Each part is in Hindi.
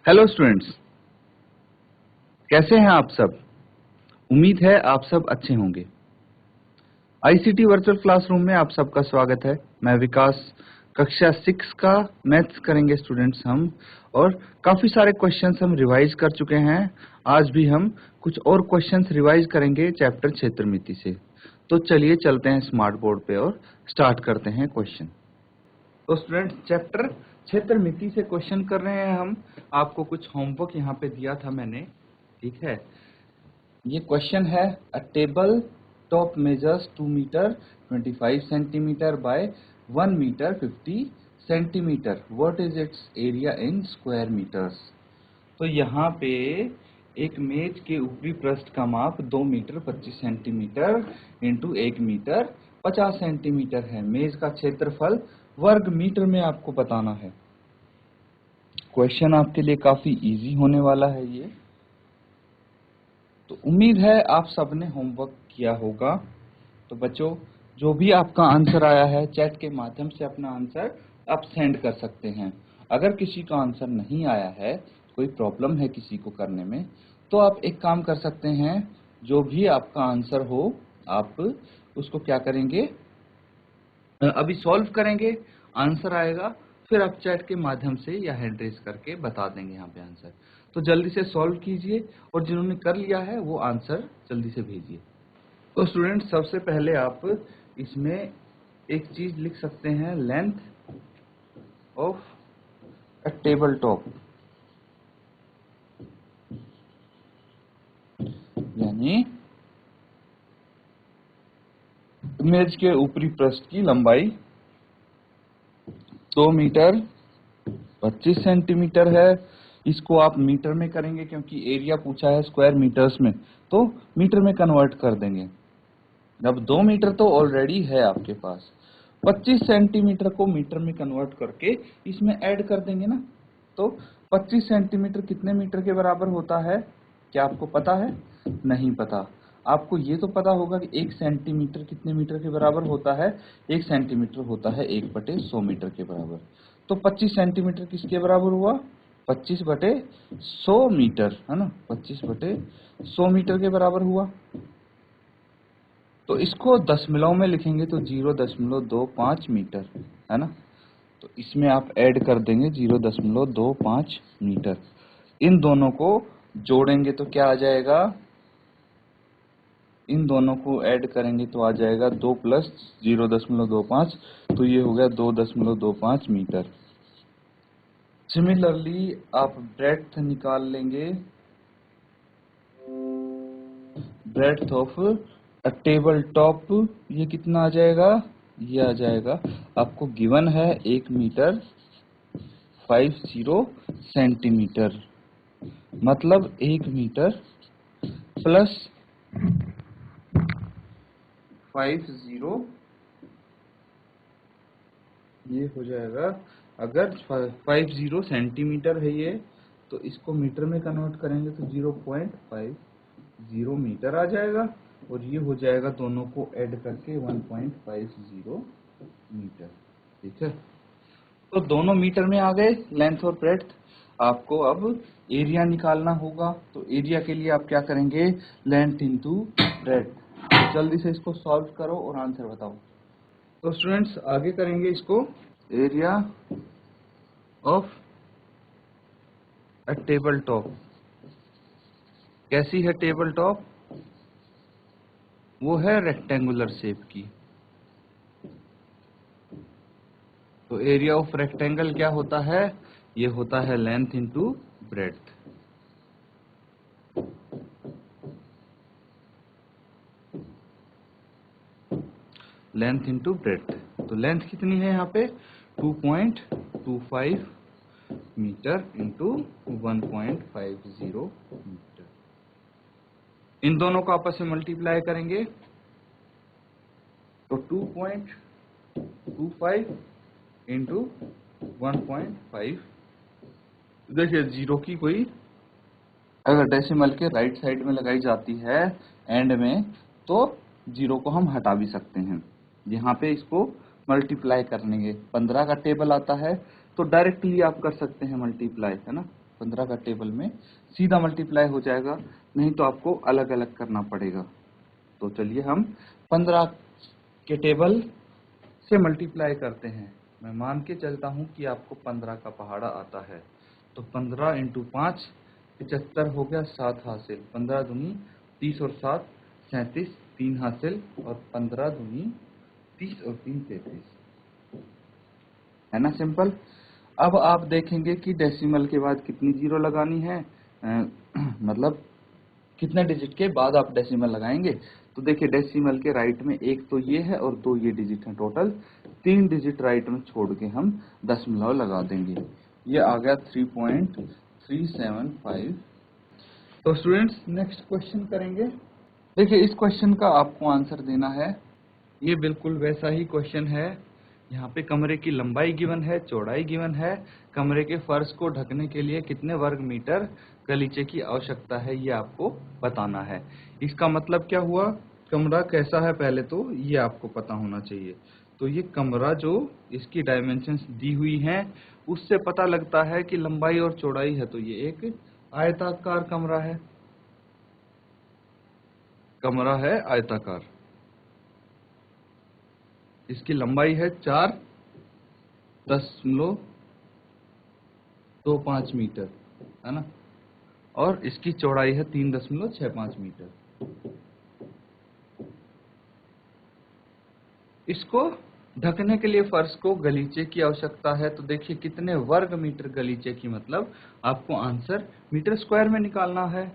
हेलो स्टूडेंट्स, कैसे हैं आप सब। उम्मीद है आप सब अच्छे होंगे। आईसीटी वर्चुअल क्लासरूम में आप सबका स्वागत है। मैं विकास, कक्षा 6 का मैथ्स करेंगे स्टूडेंट्स हम, और काफी सारे क्वेश्चंस हम रिवाइज कर चुके हैं। आज भी हम कुछ और क्वेश्चंस रिवाइज करेंगे चैप्टर क्षेत्रमिति से। तो चलिए चलते हैं स्मार्ट बोर्ड पे और स्टार्ट करते हैं क्वेश्चन। तो स्टूडेंट्स, चैप्टर क्षेत्रमिति से क्वेश्चन कर रहे हैं हम। आपको कुछ होमवर्क यहाँ पे दिया था मैंने, ठीक है। ये क्वेश्चन है, a table top measures 2 metre 25 centimetre by 1 metre 50 centimetre, what is its area in square metres. तो यहाँ पे एक मेज के ऊपरी पृष्ठ का माप 2 metre 25 centimetre into 1 metre 50 centimetre है। मेज का क्षेत्रफल वर्ग मीटर में आपको बताना है। क्वेश्चन आपके लिए काफी इजी होने वाला है ये। तो उम्मीद है आप सबने होमवर्क किया होगा। तो बच्चों, जो भी आपका आंसर आया है चैट के माध्यम से अपना आंसर आप सेंड कर सकते हैं। अगर किसी का आंसर नहीं आया है, कोई प्रॉब्लम है किसी को करने में, तो आप एक काम कर सकते हैं, जो भी आपका आंसर हो आप उसको क्या करेंगे, अभी सॉल्व करेंगे, आंसर आएगा, फिर आप चैट के माध्यम से या हैंड रेज करके बता देंगे यहाँ पे आंसर। तो जल्दी से सॉल्व कीजिए, और जिन्होंने कर लिया है वो आंसर जल्दी से भेजिए। तो स्टूडेंट, सबसे पहले आप इसमें एक चीज लिख सकते हैं, length of a table top, यानी मेज के ऊपरी पृष्ठ की लंबाई 2 मीटर 25 सेंटीमीटर है। इसको आप मीटर में करेंगे क्योंकि एरिया पूछा है स्क्वायर मीटर्स में, तो मीटर में कन्वर्ट कर देंगे। अब 2 मीटर तो ऑलरेडी है आपके पास, 25 सेंटीमीटर को मीटर में कन्वर्ट करके इसमें ऐड कर देंगे ना। तो 25 सेंटीमीटर कितने मीटर के बराबर होता है, क्या आपको पता है? नहीं पता। आपको ये तो पता होगा कि 1 सेंटीमीटर कितने मीटर के बराबर होता है। 1 सेंटीमीटर होता है 1/100 मीटर के बराबर। तो 25 सेंटीमीटर किसके बराबर हुआ? 25/100 मीटर, है ना। 25/100 मीटर के बराबर हुआ। तो इसको दशमलव में लिखेंगे तो 0.25 मीटर, है ना। तो इसमें आप ऐड कर देंगे 0.25 मीटर। इन दोनों को जोड़ेंगे तो क्या आ जाएगा? इन दोनों को ऐड करेंगे तो आ जाएगा 2 + 0.25, तो ये हो गया 2.25 मीटर। सिमिलरली आप ब्रेड्थ निकाल लेंगे, breadth of a table top, ये कितना आ जाएगा? ये आ जाएगा, आपको गिवन है 1 मीटर 50 सेंटीमीटर, मतलब 1 मीटर प्लस 50, ये हो जाएगा। अगर 50 सेंटीमीटर है ये, तो इसको मीटर में कन्वर्ट करेंगे तो 0.50 मीटर आ जाएगा, और ये हो जाएगा दोनों को ऐड करके 1.50 मीटर, ठीक है। तो दोनों मीटर में आ गए, लेंथ और ब्रेड्थ। आपको अब एरिया निकालना होगा। तो एरिया के लिए आप क्या करेंगे? Length into breadth. तो जल्दी से इसको सॉल्व करो और आंसर बताओ। तो स्टूडेंट्स, आगे करेंगे इसको, area of a table top. कैसी है टेबल टॉप? वो है रेक्टेंगुलर शेप की। तो एरिया ऑफ रेक्टेंगल क्या होता है? ये होता है length into breadth. Length into breadth. तो लेंथ कितनी है यहाँ पे? 2.25 मीटर इंटू 1.50 मीटर। इन दोनों को आपस में मल्टीप्लाई करेंगे तो 2.25 इंटू 1.5। देखिए, जीरो की कोई अगर डेसिमल के राइट साइड में लगाई जाती है एंड में, तो जीरो को हम हटा भी सकते हैं। यहाँ पे इसको मल्टीप्लाई कर लेंगे। 15 का टेबल आता है तो डायरेक्टली आप कर सकते हैं मल्टीप्लाई, है ना। 15 का टेबल में सीधा मल्टीप्लाई हो जाएगा, नहीं तो आपको अलग अलग करना पड़ेगा। तो चलिए हम 15 के टेबल से मल्टीप्लाई करते हैं। मैं मान के चलता हूं कि आपको 15 का पहाड़ा आता है, तो 15 इंटू 5 75 हो गया, 7 हासिल, 15 दूनी 30 और 7 37, 3 हासिल, और 15 दूनी 30 और 3 33, है ना सिंपल। अब आप देखेंगे कि डेसिमल के बाद कितनी जीरो लगानी है, मतलब कितने डिजिट के बाद आप डेसिमल लगाएंगे। तो देखिए डेसिमल के राइट में एक तो ये है और 2 ये डिजिट हैं, टोटल 3 डिजिट राइट में छोड़ के हम दशमलव लगा देंगे। ये आ गया 3.375। तो स्टूडेंट्स नेक्स्ट क्वेश्चन करेंगे। देखिए इस क्वेश्चन का आपको आंसर देना है। ये बिल्कुल वैसा ही क्वेश्चन है। यहाँ पे कमरे की लंबाई गिवन है, चौड़ाई गिवन है, कमरे के फर्श को ढकने के लिए कितने वर्ग मीटर गलीचे की आवश्यकता है ये आपको बताना है। इसका मतलब क्या हुआ, कमरा कैसा है पहले तो ये आपको पता होना चाहिए। तो ये कमरा जो इसकी डायमेंशंस दी हुई हैं उससे पता लगता है कि लंबाई और चौड़ाई है, तो ये एक आयताकार कमरा है, कमरा है आयताकार। इसकी लंबाई है 4.25 मीटर, है ना, और इसकी चौड़ाई है 3.65 मीटर। इसको ढकने के लिए फर्श को गलीचे की आवश्यकता है। तो देखिए कितने वर्ग मीटर गलीचे की, मतलब आपको आंसर मीटर स्क्वायर में निकालना है।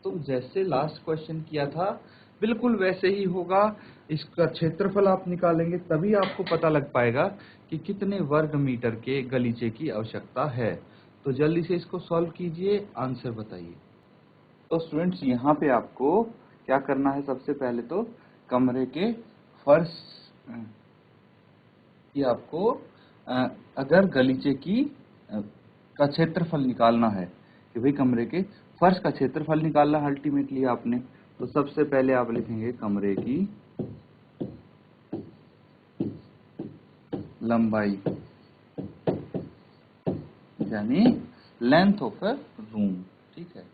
तो जैसे लास्ट क्वेश्चन किया था बिल्कुल वैसे ही होगा। इसका क्षेत्रफल आप निकालेंगे तभी आपको पता लग पाएगा कि कितने वर्ग मीटर के गलीचे की आवश्यकता है। तो जल्दी से इसको सॉल्व कीजिए, आंसर बताइए। तो स्टूडेंट्स यहाँ पे आपको क्या करना है, सबसे पहले तो कमरे के फर्श कि आपको अगर गलीचे की का क्षेत्रफल निकालना है, कि भाई कमरे के फर्श का क्षेत्रफल निकालना है अल्टीमेटली आपने, तो सबसे पहले आप लिखेंगे कमरे की लंबाई, यानी लेंथ ऑफ ए रूम। ठीक है,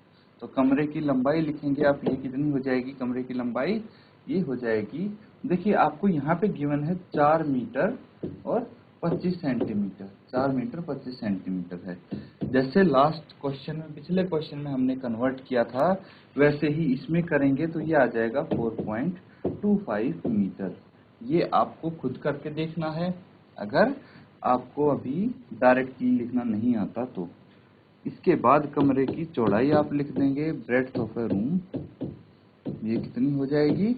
तो कमरे की लंबाई लिखेंगे आप, ये कितनी हो जाएगी कमरे की लंबाई, ये हो जाएगी, देखिए आपको यहाँ पे गिवन है 4 मीटर और 25 सेंटीमीटर, 4 मीटर 25 सेंटीमीटर है। जैसे लास्ट क्वेश्चन में, पिछले क्वेश्चन में हमने कन्वर्ट किया था, वैसे ही इसमें करेंगे तो ये आ जाएगा 4.25 मीटर। ये आपको खुद करके देखना है, अगर आपको अभी डायरेक्टली लिखना नहीं आता तो। इसके बाद कमरे की चौड़ाई आप लिख देंगे, ब्रेड्थ ऑफ ए रूम, ये कितनी हो जाएगी,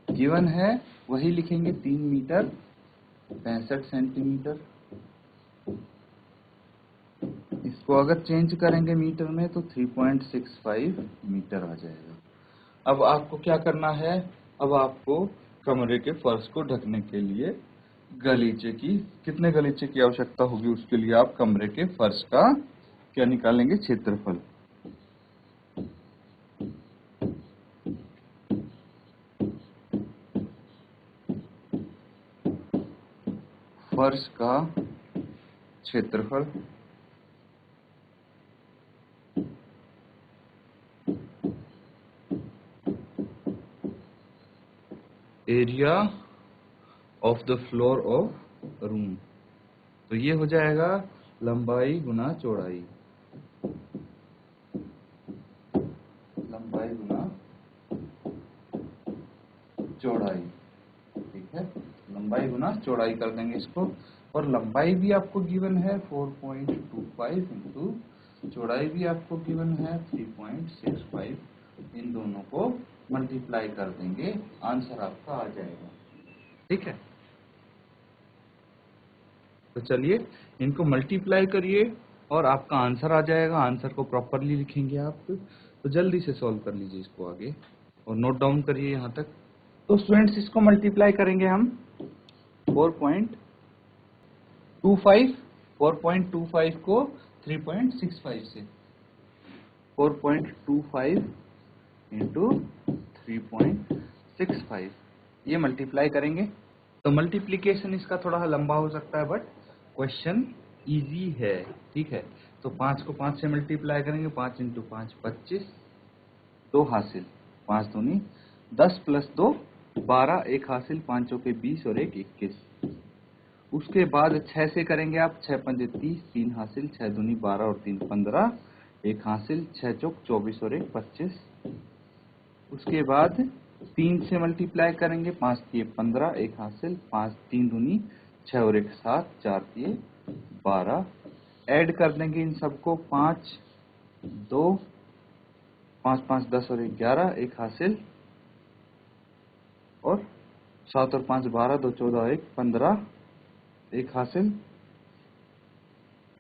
गिवन है वही लिखेंगे 3 मीटर 65 सेंटीमीटर। इसको अगर चेंज करेंगे मीटर में तो 3.65 मीटर आ जाएगा। अब आपको क्या करना है, अब आपको कमरे के फर्श को ढकने के लिए गलीचे की, कितने गलीचे की आवश्यकता होगी, उसके लिए आप कमरे के फर्श का क्या निकालेंगे, क्षेत्रफल। फर्श का क्षेत्रफल area of the floor of room, तो ये हो जाएगा लंबाई गुना चौड़ाई, लंबाई गुना चौड़ाई। ठीक है, लंबाई गुना चौड़ाई कर देंगे इसको, और लंबाई भी आपको गिवन है 4.25 इंटू चौड़ाई भी आपको गिवन है 3.65, इन दोनों को मल्टीप्लाई कर देंगे, आंसर आपका आ जाएगा। ठीक है, तो चलिए इनको मल्टीप्लाई करिए और आपका आंसर आ जाएगा। आंसर को प्रॉपरली लिखेंगे आप, तो जल्दी से सॉल्व कर लीजिए इसको आगे और नोट डाउन करिए यहाँ तक। तो स्टूडेंट्स इसको मल्टीप्लाई करेंगे हम 4.25 को 3.65 से, 4.25 इंटू 3.65, ये मल्टीप्लाई करेंगे। तो मल्टीप्लिकेशन इसका थोड़ा लंबा हो सकता है, बट क्वेश्चन इजी है, ठीक है। तो 5 को 5 से मल्टीप्लाई करेंगे, 5 इंटू 5 25, 2 हासिल, 5 दूनी 10 प्लस 2 12, 1 हासिल, 5 के 20 और 1 21। उसके बाद 6 से करेंगे आप, 6 पंजे 30, 3 हासिल, 6 दूनी 12 और 3 15, 1 हासिल, 6 चौक 24 और 1 25। उसके बाद 3 से मल्टीप्लाई करेंगे, 5 तिये 15, 1 हासिल, 5 3 दूनी 6 और 1 7, 4 तिये 12। ऐड कर देंगे इन सबको, 5 2 5 5 10 और 1 11, 1 हासिल, और 7 और 5 12, 2 14 और 1 15, 1 हासिल,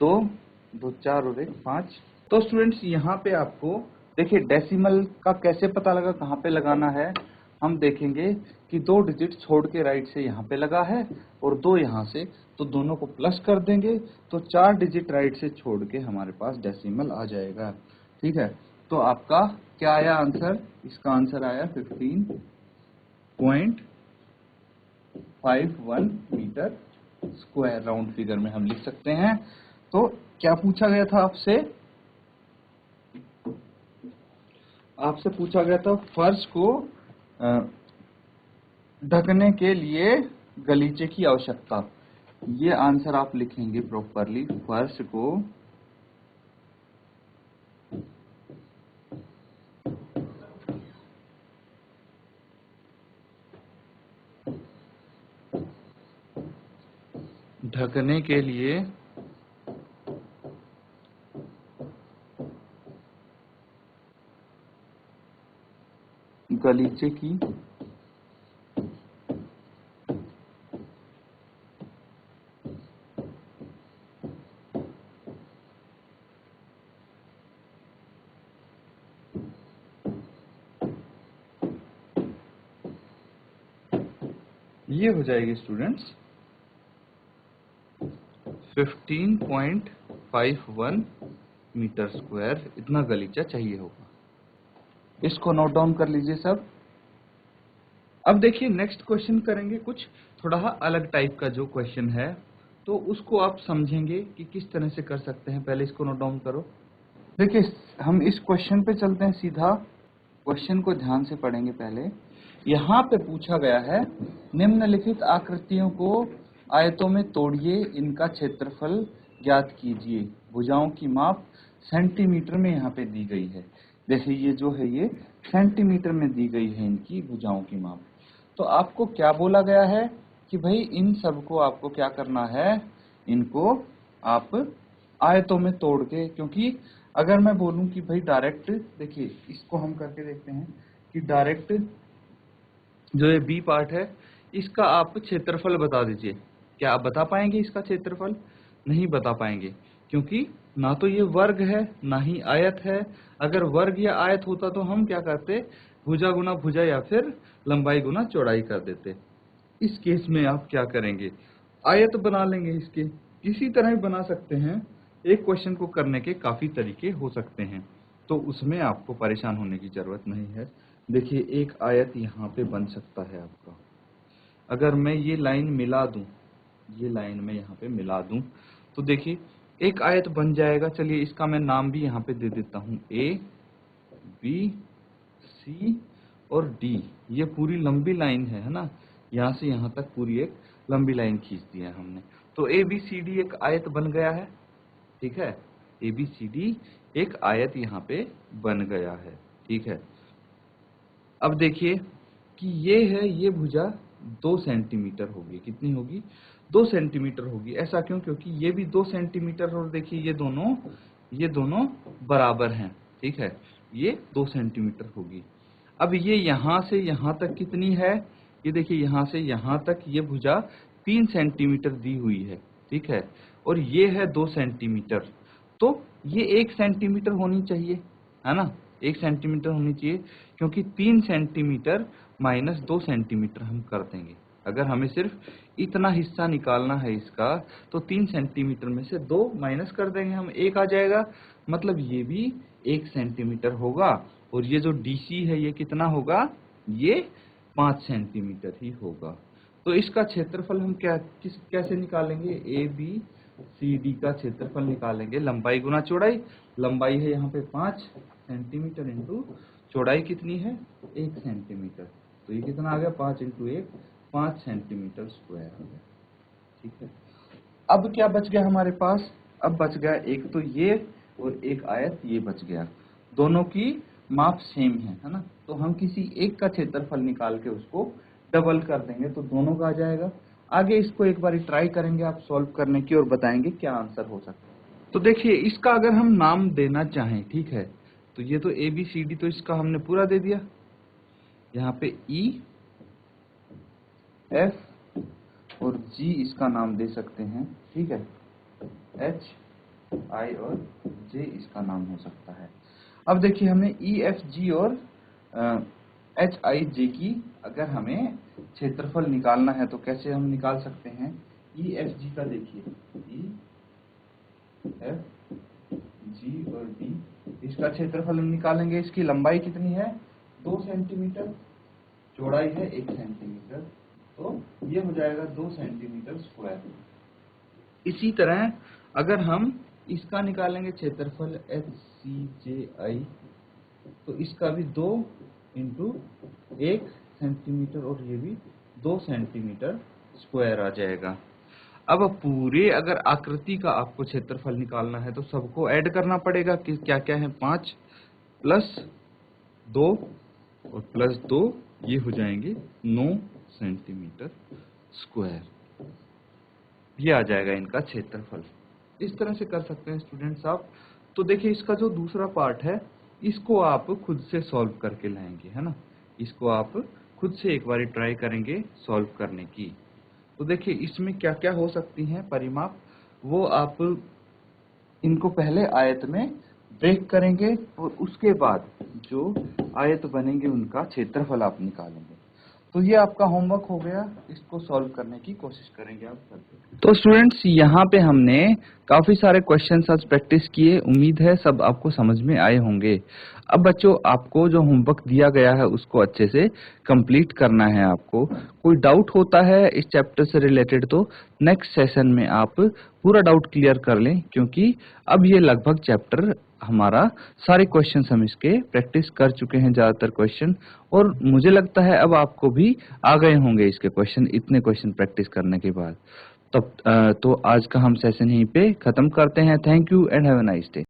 2 2 4 और 1 5। तो स्टूडेंट्स यहाँ पे आपको देखिए डेसिमल का कैसे पता लगा, कहाँ पे लगाना है। हम देखेंगे कि 2 डिजिट छोड़ के राइट से यहाँ पे लगा है और 2 यहाँ से, तो दोनों को प्लस कर देंगे, तो 4 डिजिट राइट से छोड़ के हमारे पास डेसिमल आ जाएगा, ठीक है। तो आपका क्या आया आंसर, इसका आंसर आया 15.51 मीटर स्क्वायर, राउंड फिगर में हम लिख सकते हैं। तो क्या पूछा गया था आपसे, आपसे पूछा गया था फर्श को ढकने के लिए गलीचे की आवश्यकता। ये आंसर आप लिखेंगे प्रॉपरली, फर्श को ढकने के लिए गलीचे की ये हो जाएगी स्टूडेंट्स 15.51 मीटर स्क्वायर, इतना गलीचा चाहिए होगा। इसको नोट डाउन कर लीजिए सब। अब देखिए नेक्स्ट क्वेश्चन करेंगे, कुछ थोड़ा अलग टाइप का जो क्वेश्चन है, तो उसको आप समझेंगे कि किस तरह से कर सकते हैं। पहले इसको नोट डाउन करो। देखिए हम इस क्वेश्चन पे चलते हैं सीधा, क्वेश्चन को ध्यान से पढ़ेंगे। पहले यहाँ पे पूछा गया है, निम्नलिखित आकृतियों को आयतों में तोड़िए, इनका क्षेत्रफल ज्ञात कीजिए। भुजाओं की माप सेंटीमीटर में यहाँ पे दी गई है। देखिए ये जो है ये सेंटीमीटर में दी गई है इनकी भुजाओं की माप। तो आपको क्या बोला गया है कि भाई इन सबको आपको क्या करना है, इनको आप आयतों में तोड़ के, क्योंकि अगर मैं बोलूं कि भाई डायरेक्ट, देखिए इसको हम करके देखते हैं कि डायरेक्ट जो ये बी पार्ट है इसका आप क्षेत्रफल बता दीजिए। क्या आप बता पाएंगे इसका क्षेत्रफल? नहीं बता पाएंगे, क्योंकि ना तो ये वर्ग है ना ही आयत है। अगर वर्ग या आयत होता तो हम क्या करते, भुजा गुना भुजा या फिर लंबाई गुना चौड़ाई कर देते। इस केस में आप क्या करेंगे, आयत बना लेंगे। इसके किसी तरह भी बना सकते हैं, एक क्वेश्चन को करने के काफी तरीके हो सकते हैं, तो उसमें आपको परेशान होने की जरूरत नहीं है। देखिए एक आयत यहाँ पे बन सकता है आपका, अगर मैं ये लाइन मिला दूं, ये लाइन में यहाँ पे मिला दूं, तो देखिए एक आयत बन जाएगा। चलिए इसका मैं नाम भी यहाँ पे दे देता हूँ, ए बी सी और डी। ये पूरी लंबी लाइन है ना, यहाँ से यहाँ तक पूरी एक लंबी लाइन खींच दी है हमने। तो ए बी सी डी एक आयत बन गया है, ठीक है। ए बी सी डी एक आयत यहाँ पे बन गया है, ठीक है। अब देखिए कि ये है, ये भुजा 2 सेंटीमीटर होगी। कितनी होगी? 2 सेंटीमीटर होगी। ऐसा क्यों? क्योंकि ये भी 2 सेंटीमीटर, और देखिए ये दोनों बराबर हैं, ठीक है। ये 2 सेंटीमीटर होगी। अब ये यहाँ से यहाँ तक कितनी है? ये देखिए यहाँ से यहाँ तक ये भुजा 3 सेंटीमीटर दी हुई है, ठीक है। और ये है 2 सेंटीमीटर, तो ये 1 सेंटीमीटर होनी चाहिए, है ना। 1 सेंटीमीटर होनी चाहिए, क्योंकि 3 सेंटीमीटर माइनस 2 सेंटीमीटर हम कर देंगे। अगर हमें सिर्फ इतना हिस्सा निकालना है इसका, तो 3 सेंटीमीटर में से 2 माइनस कर देंगे हम, 1 आ जाएगा। मतलब ये भी 1 सेंटीमीटर होगा। और ये जो डीसी है ये कितना होगा? ये 5 सेंटीमीटर ही होगा। तो इसका क्षेत्रफल हम कैसे निकालेंगे? ए बी CD का क्षेत्रफल निकालेंगे, लंबाई गुना चौड़ाई। लंबाई है यहाँ पे 5 सेंटीमीटर इंटू चौड़ाई कितनी है 1 सेंटीमीटर, तो ये कितना आ गया 5 इंटू 1 5 सेंटीमीटर स्क्वायर हो गया। ठीक है, अब क्या बच गया हमारे पास, अब बच गया एक तो ये और एक आयत ये बच गया, दोनों की माप सेम है ना, तो हम किसी एक का क्षेत्रफल निकाल के उसको डबल कर देंगे तो दोनों का आ जाएगा। आगे इसको एक बार ट्राई करेंगे आप सॉल्व करने की और बताएंगे क्या आंसर हो सकता है। तो देखिए इसका अगर हम नाम देना चाहें, ठीक है, तो ये तो ABCD तो इसका हमने पूरा दे दिया, यहाँ पे E F और G इसका नाम दे सकते हैं, ठीक है, H I और J इसका नाम हो सकता है। अब देखिए हमें E F G और H I J की अगर हमें क्षेत्रफल निकालना है तो कैसे हम निकाल सकते हैं। E F G का देखिए, E F G और D इसका क्षेत्रफल हम निकालेंगे, इसकी लंबाई कितनी है 2 सेंटीमीटर, चौड़ाई है 1 सेंटीमीटर, तो ये हो जाएगा 2 सेंटीमीटर स्क्वायर। इसी तरह अगर हम इसका निकालेंगे क्षेत्रफल HCJI, तो इसका भी 2 इंटू 1 सेंटीमीटर और ये भी 2 सेंटीमीटर स्क्वायर आ जाएगा। अब पूरे अगर आकृति का आपको क्षेत्रफल निकालना है तो सबको ऐड करना पड़ेगा कि क्या क्या है, 5 प्लस 2 और प्लस 2 ये हो जाएंगे 9 सेंटीमीटर स्क्वायर, ये आ जाएगा इनका क्षेत्रफल। इस तरह से कर सकते हैं स्टूडेंट्स आप। तो देखिए इसका जो दूसरा पार्ट है इसको आप खुद से सॉल्व करके लाएंगे, है ना, इसको आप खुद से एक बार ट्राई करेंगे सॉल्व करने की। तो देखिए इसमें क्या क्या हो सकती हैं परिमाप, वो आप इनको पहले आयत में ब्रेक करेंगे और उसके बाद जो आयत बनेंगे उनका क्षेत्रफल आप निकालेंगे। तो ये आपका होमवर्क हो गया, इसको सॉल्व करने की कोशिश करेंगे आप करके। तो स्टूडेंट्स यहाँ पे हमने काफी सारे क्वेश्चंस आज प्रैक्टिस किए, उम्मीद है सब आपको समझ में आए होंगे। अब बच्चों आपको जो होमवर्क दिया गया है उसको अच्छे से कंप्लीट करना है। आपको कोई डाउट होता है इस चैप्टर से रिलेटेड तो नेक्स्ट सेशन में आप पूरा डाउट क्लियर कर लें, क्योंकि अब ये लगभग चैप्टर हमारा सारे क्वेश्चंस हम इसके प्रैक्टिस कर चुके हैं ज्यादातर क्वेश्चन, और मुझे लगता है अब आपको भी आ गए होंगे इसके क्वेश्चन, इतने क्वेश्चन प्रैक्टिस करने के बाद। तब तो आज का हम सेशन यहीं पे खत्म करते हैं। Thank you and have a nice day.